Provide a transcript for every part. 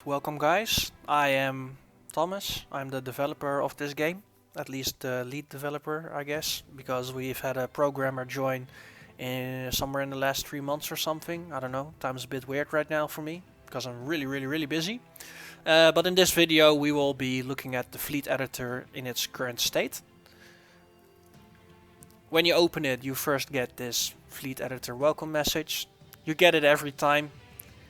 Welcome guys, I am Thomas, I'm the developer of this game, at least the lead developer I guess, because we've had a programmer join somewhere in the last 3 months or something, I don't know, time's a bit weird right now for me, because I'm really busy. But in this video we will be looking at the fleet editor in its current state. When you open it you first get this fleet editor welcome message. You get it every time.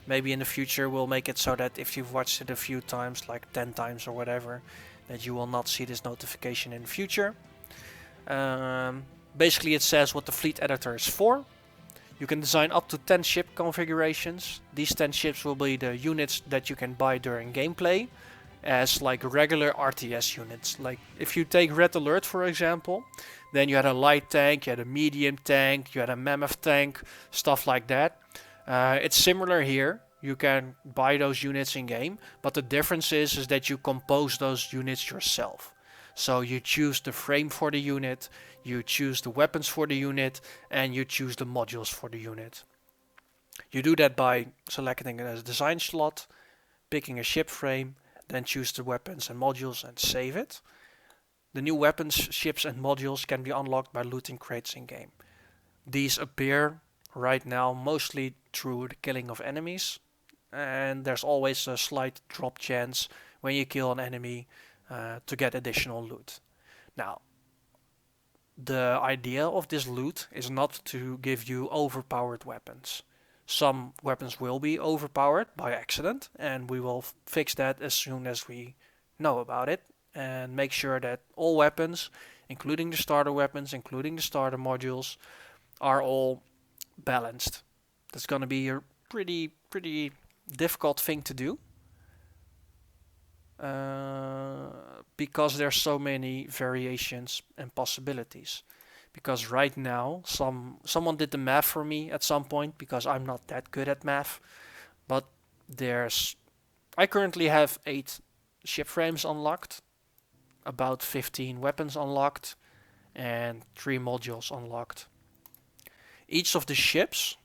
Maybe in the future we'll make it so that if you've watched it a few times, like 10 times or whatever, that you will not see this notification in the future. Basically it says what the fleet editor is for. You can design up to 10 ship configurations. These 10 ships will be the units that you can buy during gameplay as like regular RTS units. Like if you take Red Alert for example, then you had a light tank, you had a medium tank, you had a mammoth tank, stuff like that. It's similar here. You can buy those units in game, but the difference is that you compose those units yourself. So you choose the frame for the unit, you choose the weapons for the unit, and you choose the modules for the unit. You do that by selecting a design slot, picking a ship frame, then choose the weapons and modules and save it. The new weapons, ships and modules can be unlocked by looting crates in game. These appear right now mostly through the killing of enemies, and there's always a slight drop chance when you kill an enemy to get additional loot. Now, the idea of this loot is not to give you overpowered weapons. Some weapons will be overpowered by accident, and we will fix that as soon as we know about it and make sure that all weapons, including the starter weapons, including the starter modules, are all balanced. That's going to be a pretty difficult thing to do because there's so many variations and possibilities. Because right now someone did the math for me at some point, because I'm not that good at math, but I currently have 8 ship frames unlocked, about 15 weapons unlocked, and 3 modules unlocked. Each of the ships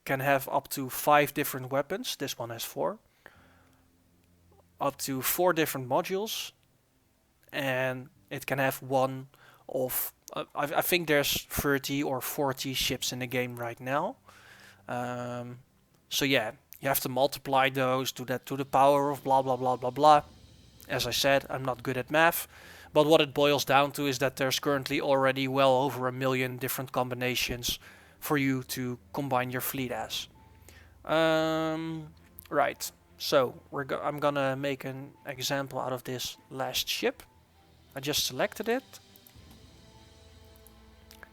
can have up to 5 different weapons. This one has 4. Up to 4 different modules. And it can have one of... I think there's 30 or 40 ships in the game right now. So yeah, you have to multiply those to the power of blah blah blah blah blah. As I said, I'm not good at math. But what it boils down to is that there's currently already well over 1 million different combinations for you to combine your fleet as. Right, so I'm gonna make an example out of this last ship. I just selected it.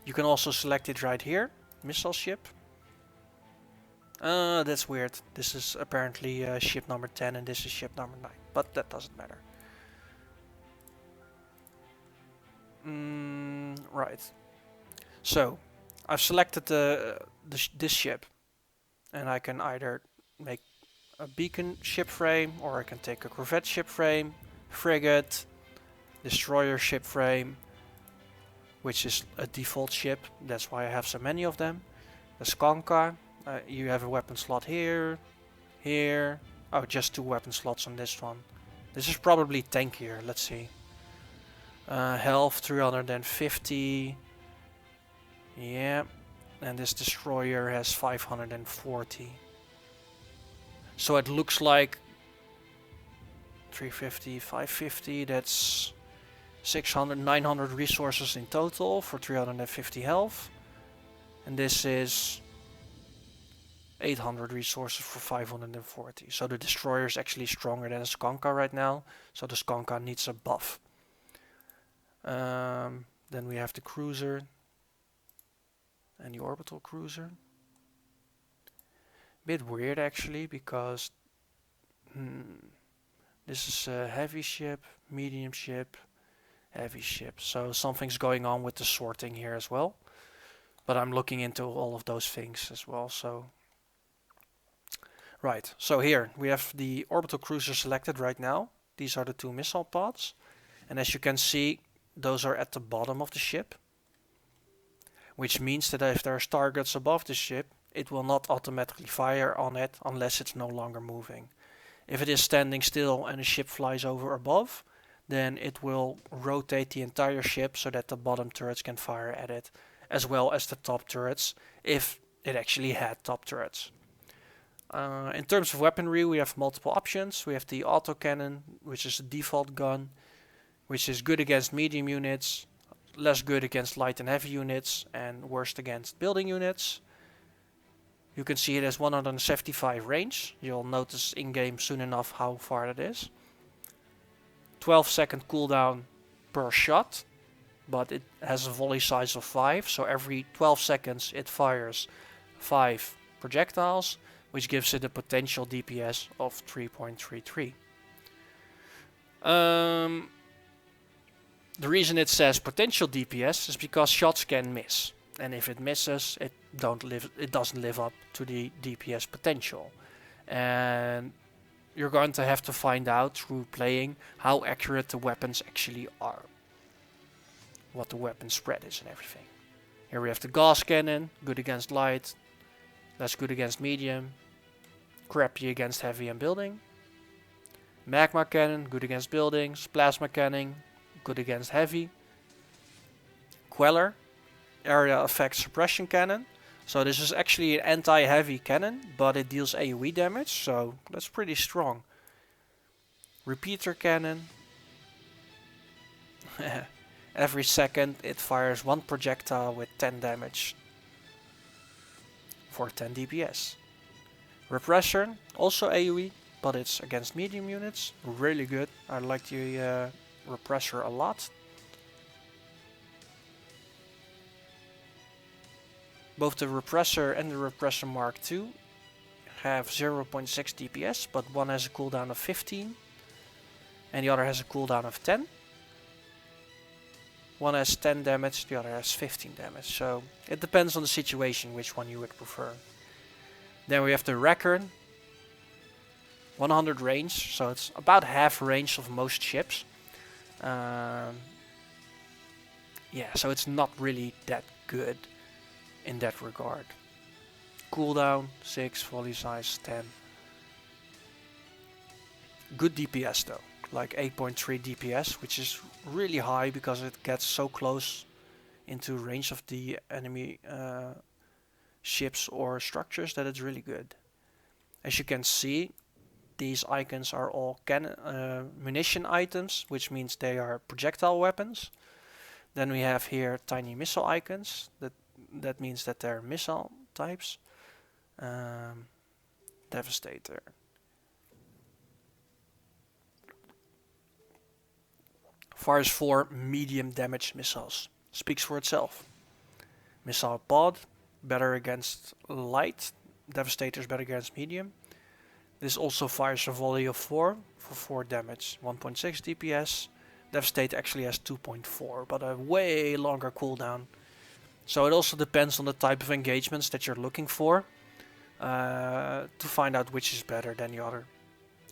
You can also select it right here, missile ship. That's weird. This is apparently ship number 10 and this is ship number 9, but that doesn't matter. Right. So, I've selected this ship, and I can either make a beacon ship frame, or I can take a corvette ship frame, frigate, destroyer ship frame, which is a default ship. That's why I have so many of them. The Skanka. You have a weapon slot here, here. Oh, just 2 weapon slots on this one. This is probably tankier. Let's see. Health 350. Yeah. And this destroyer has 540. So it looks like 350, 550. That's 600, 900 resources in total for 350 health. And this is 800 resources for 540. So the destroyer is actually stronger than a Skanka right now. So the Skanka needs a buff. Then we have the cruiser and the orbital cruiser. Bit weird actually, because this is a heavy ship, medium ship, heavy ship. So something's going on with the sorting here as well. But I'm looking into all of those things as well. So right, so here we have the orbital cruiser selected right now. These are the 2 missile pods, and as you can see, those are at the bottom of the ship, which means that if there's targets above the ship, it will not automatically fire on it unless it's no longer moving. If it is standing still and a ship flies over above, then it will rotate the entire ship so that the bottom turrets can fire at it, as well as the top turrets, if it actually had top turrets. In terms of weaponry, we have multiple options. We have the autocannon, which is a default gun, which is good against medium units, less good against light and heavy units, and worst against building units. You can see it has 175 range. You'll notice in-game soon enough how far that is. 12-second cooldown per shot, but it has a volley size of 5, so every 12 seconds it fires 5 projectiles, which gives it a potential DPS of 3.33. The reason it says potential DPS is because shots can miss, and if it misses, it doesn't live up to the DPS potential. And you're going to have to find out through playing how accurate the weapons actually are, what the weapon spread is and everything. Here we have the gas cannon, good against light, less good against medium, crappy against heavy and building. Magma cannon, good against buildings. Plasma cannon, good against heavy. Queller, area effect suppression cannon. So this is actually an anti-heavy cannon, but it deals AoE damage, so that's pretty strong. Repeater cannon. Every second it fires one projectile with 10 damage for 10 DPS. Repressor, also AoE, but it's against medium units. Really good. I like the Repressor a lot. Both the Repressor and the Repressor Mark II have 0.6 DPS, but one has a cooldown of 15 and the other has a cooldown of 10. One has 10 damage, the other has 15 damage, so it depends on the situation which one you would prefer. Then we have the Wrecker, 100 range, so it's about half range of most ships. Yeah, so it's not really that good in that regard. Cooldown 6, volley size 10. Good DPS though, like 8.3 DPS, which is really high because it gets so close into range of the enemy ships or structures that it's really good. As you can see, these icons are all munition items, which means they are projectile weapons. Then we have here tiny missile icons. That means that they're missile types. Devastator. Fires 4 medium damage missiles. Speaks for itself. Missile pod, better against light. Devastator is better against medium. This also fires a volley of 4 for 4 damage. 1.6 DPS. Devastator actually has 2.4, but a way longer cooldown. So it also depends on the type of engagements that you're looking for to find out which is better than the other.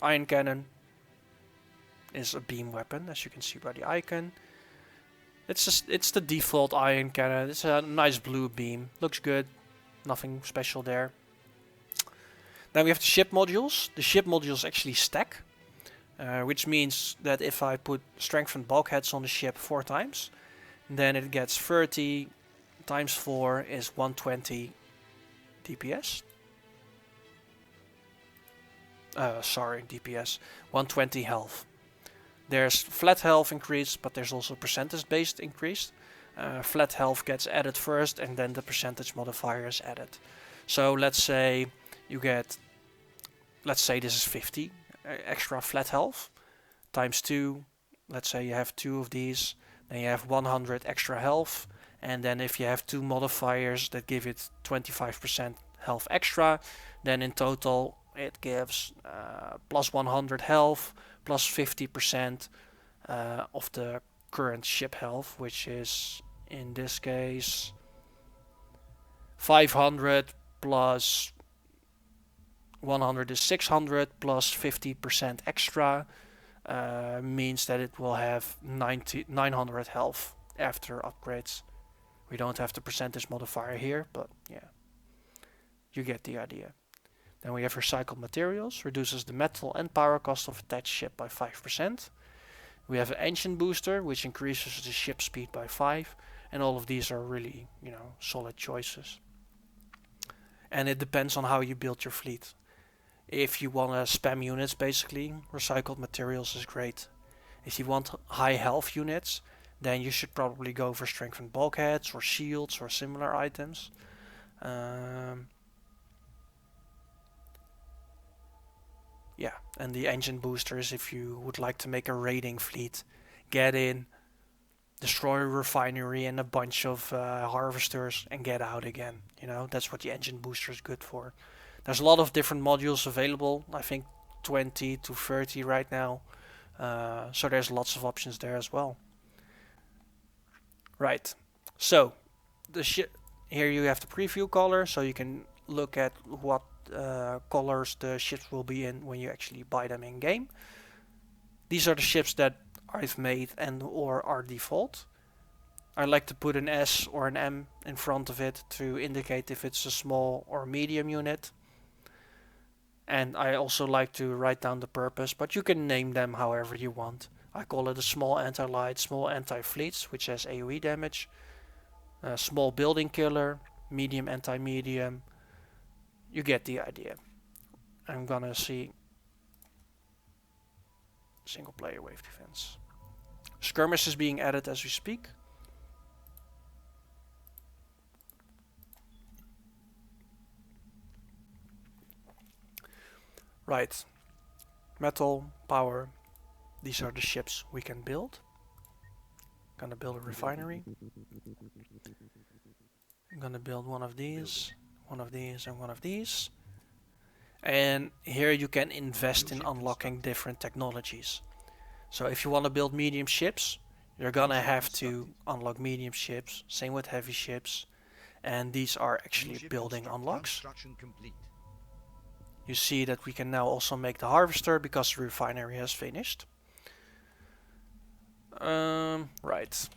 Ion Cannon is a beam weapon, as you can see by the icon. It's the default ion cannon. It's a nice blue beam. Looks good. Nothing special there. Then we have the ship modules. The ship modules actually stack, which means that if I put strengthened bulkheads on the ship 4 times, then it gets 30 times 4 is 120 DPS. DPS. 120 health. There's flat health increase, but there's also percentage based increase. Flat health gets added first and then the percentage modifier is added. So let's say you get, let's say this is 50 extra flat health times 2. Let's say you have 2 of these, then you have 100 extra health, and then if you have 2 modifiers that give it 25% health extra, then in total it gives plus 100 health, plus 50% of the current ship health, which is in this case 500 plus 100 is 600 plus 50% extra means that it will have 900 health after upgrades. We don't have the percentage modifier here, but yeah, you get the idea. Then we have recycled materials, reduces the metal and power cost of attached ship by 5%. We have an engine booster, which increases the ship speed by 5. And all of these are really, solid choices. And it depends on how you build your fleet. If you want to spam units, basically, recycled materials is great. If you want high health units, then you should probably go for strengthened bulkheads or shields or similar items. Yeah, and the engine boosters, if you would like to make a raiding fleet, get in, destroy a refinery and a bunch of harvesters and get out again. That's what the engine booster is good for. There's a lot of different modules available. I think 20 to 30 right now. So there's lots of options there as well. Right. So here you have the preview color, so you can look at what colors the ships will be in when you actually buy them in game. These are the ships that I've made and or are default. I like to put an S or an M in front of it to indicate if it's a small or medium unit. And I also like to write down the purpose, but you can name them however you want. I call it a small anti-light, small anti-fleets, which has AoE damage, small building killer, medium anti-medium. You get the idea. I'm gonna see single player wave defense. Skirmish is being added as we speak. Right. Metal, power. These are the ships we can build. Gonna build a refinery. I'm gonna build one of these, and one of these. And here you can invest in unlocking different technologies. So if you want to build medium ships, you're gonna have to unlock medium ships. Same with heavy ships. And these are actually building unlocks. You see that we can now also make the harvester because the refinery has finished. Right.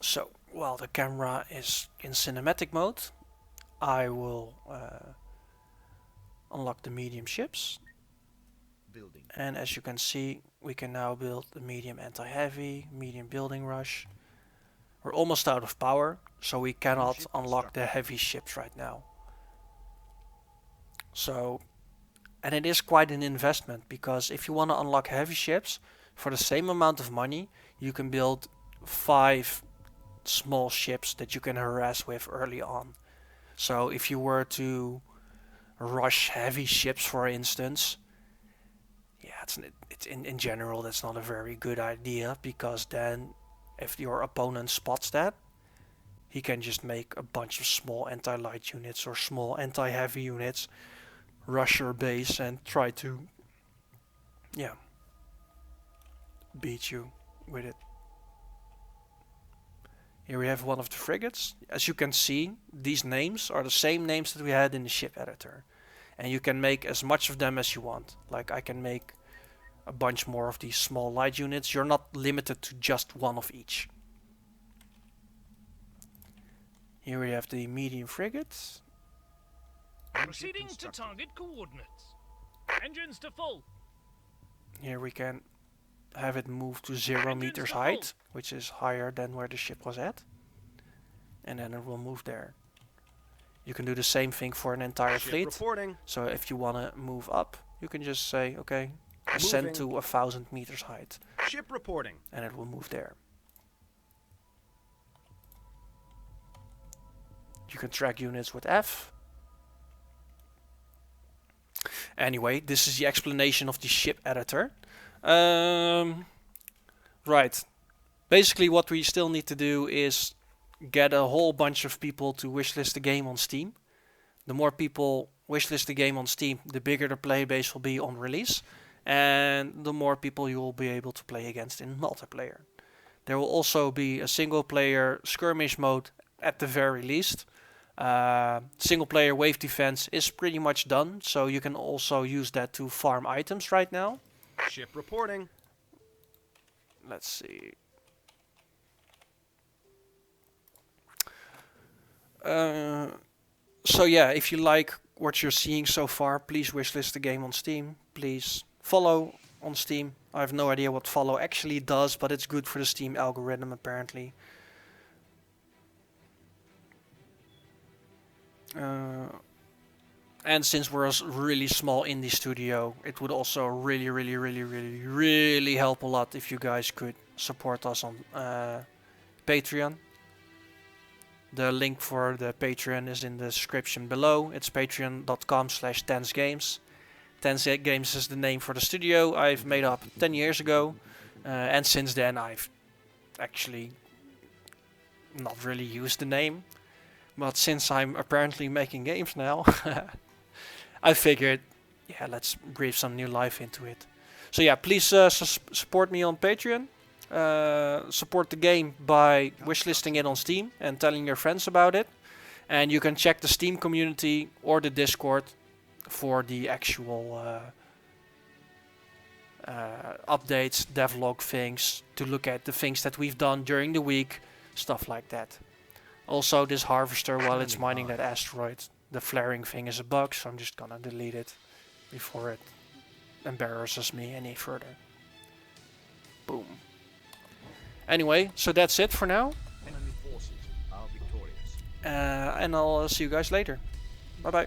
So while the camera is in cinematic mode, I will unlock the medium ships. And as you can see, we can now build the medium anti-heavy, medium building rush. We're almost out of power, so we cannot unlock the heavy ships right now. So, and it is quite an investment, because if you want to unlock heavy ships for the same amount of money, you can build 5 small ships that you can harass with early on. So if you were to rush heavy ships, for instance, yeah, it's in general that's not a very good idea, because then if your opponent spots that, he can just make a bunch of small anti-light units or small anti-heavy units, rush your base and try to, yeah, beat you with it. Here we have one of the frigates. As you can see, these names are the same names that we had in the ship editor. And you can make as much of them as you want. Like I can make a bunch more of these small light units. You're not limited to just one of each. Here we have the medium frigate. Proceeding to target coordinates. Engines to full. Here we can have it move to 0 meters height, which is higher than where the ship was at. And then it will move there. You can do the same thing for an entire fleet. Reporting. So if you want to move up, you can just say, okay, ascend to 1,000 meters height. Ship reporting. And it will move there. You can track units with F. Anyway, this is the explanation of the ship editor. Right. Basically what we still need to do is get a whole bunch of people to wishlist the game on Steam. The more people wishlist the game on Steam, the bigger the player base will be on release, and the more people you will be able to play against in multiplayer. There will also be a single player skirmish mode at the very least. Single player wave defense is pretty much done, so you can also use that to farm items right now. Ship reporting. Let's see. So yeah, if you like what you're seeing so far, please wishlist the game on Steam. Please follow on Steam. I have no idea what follow actually does, but it's good for the Steam algorithm apparently. And since we're a really small indie studio, it would also really help a lot if you guys could support us on Patreon. The link for the Patreon is in the description below. It's patreon.com/tensegames. Tense Games is the name for the studio I've made up 10 years ago. And since then I've actually not really used the name. But since I'm apparently making games now, I figured, yeah, let's breathe some new life into it. So yeah, please support me on Patreon. Support the game by wishlisting it on Steam and telling your friends about it. And you can check the Steam community or the Discord for the actual updates, devlog things, to look at the things that we've done during the week, stuff like that. Also, this harvester, while it's mining that asteroid, the flaring thing is a bug, so I'm just gonna delete it before it embarrasses me any further. Boom. Anyway, so that's it for now. Enemy forces are victorious. And I'll see you guys later. Bye bye.